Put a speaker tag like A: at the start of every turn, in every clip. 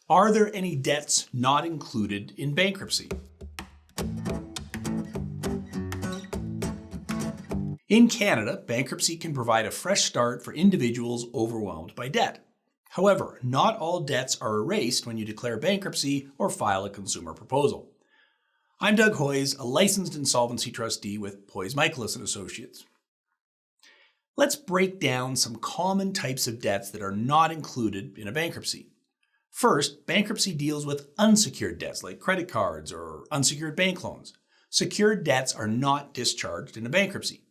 A: Are there any debts not included in bankruptcy? In Canada, bankruptcy can provide a fresh start for individuals overwhelmed by debt. However, not all debts are erased when you declare bankruptcy or file a consumer proposal. I'm Doug Hoyes, a licensed insolvency trustee with Michalos and Associates. Let's break down some common types of debts that are not included in a bankruptcy. First, bankruptcy deals with unsecured debts like credit cards or unsecured bank loans. Secured debts are not discharged in a bankruptcy.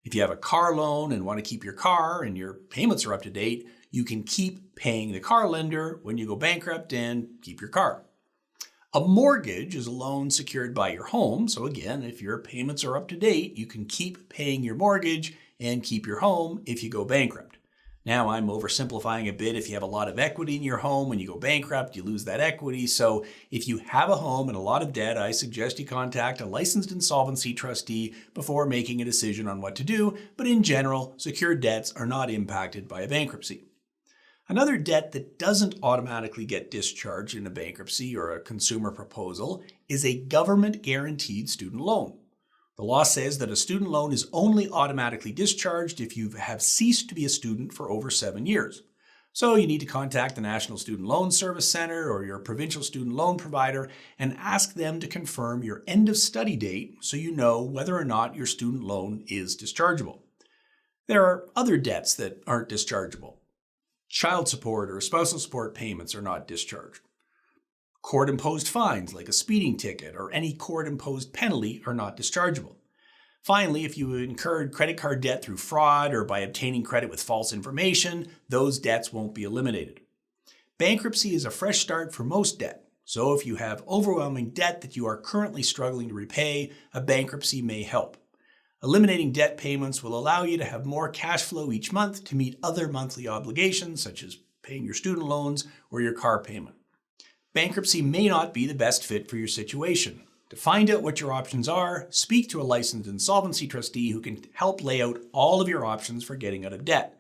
A: If you have a car loan and want to keep your car and your payments are up to date, you can keep paying the car lender when you go bankrupt and keep your car. A mortgage is a loan secured by your home, so again, if your payments are up to date, you can keep paying your mortgage and keep your home if you go bankrupt. Now, I'm oversimplifying a bit. If you have a lot of equity in your home, when you go bankrupt, you lose that equity. So if you have a home and a lot of debt, I suggest you contact a licensed insolvency trustee before making a decision on what to do. But in general, secured debts are not impacted by a bankruptcy. Another debt that doesn't automatically get discharged in a bankruptcy or a consumer proposal is a government-guaranteed student loan. The law says that a student loan is only automatically discharged if you have ceased to be a student for over 7 years. So you need to contact the National Student Loan Service Center or your provincial student loan provider and ask them to confirm your end of study date so you know whether or not your student loan is dischargeable. There are other debts that aren't dischargeable. Child support or spousal support payments are not discharged. Court-imposed fines, like a speeding ticket or any court-imposed penalty, are not dischargeable. Finally, if you incurred credit card debt through fraud or by obtaining credit with false information, those debts won't be eliminated. Bankruptcy is a fresh start for most debt, so if you have overwhelming debt that you are currently struggling to repay, a bankruptcy may help. Eliminating debt payments will allow you to have more cash flow each month to meet other monthly obligations, such as paying your student loans or your car payment. Bankruptcy may not be the best fit for your situation. To find out what your options are, speak to a licensed insolvency trustee who can help lay out all of your options for getting out of debt.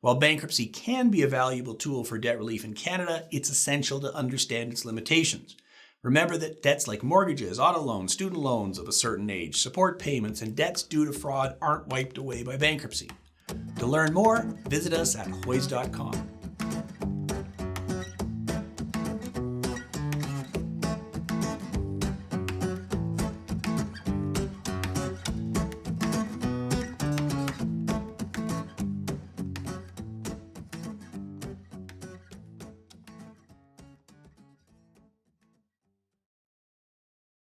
A: While bankruptcy can be a valuable tool for debt relief in Canada, it's essential to understand its limitations. Remember that debts like mortgages, auto loans, student loans of a certain age, support payments, and debts due to fraud aren't wiped away by bankruptcy. To learn more, visit us at hoyes.com.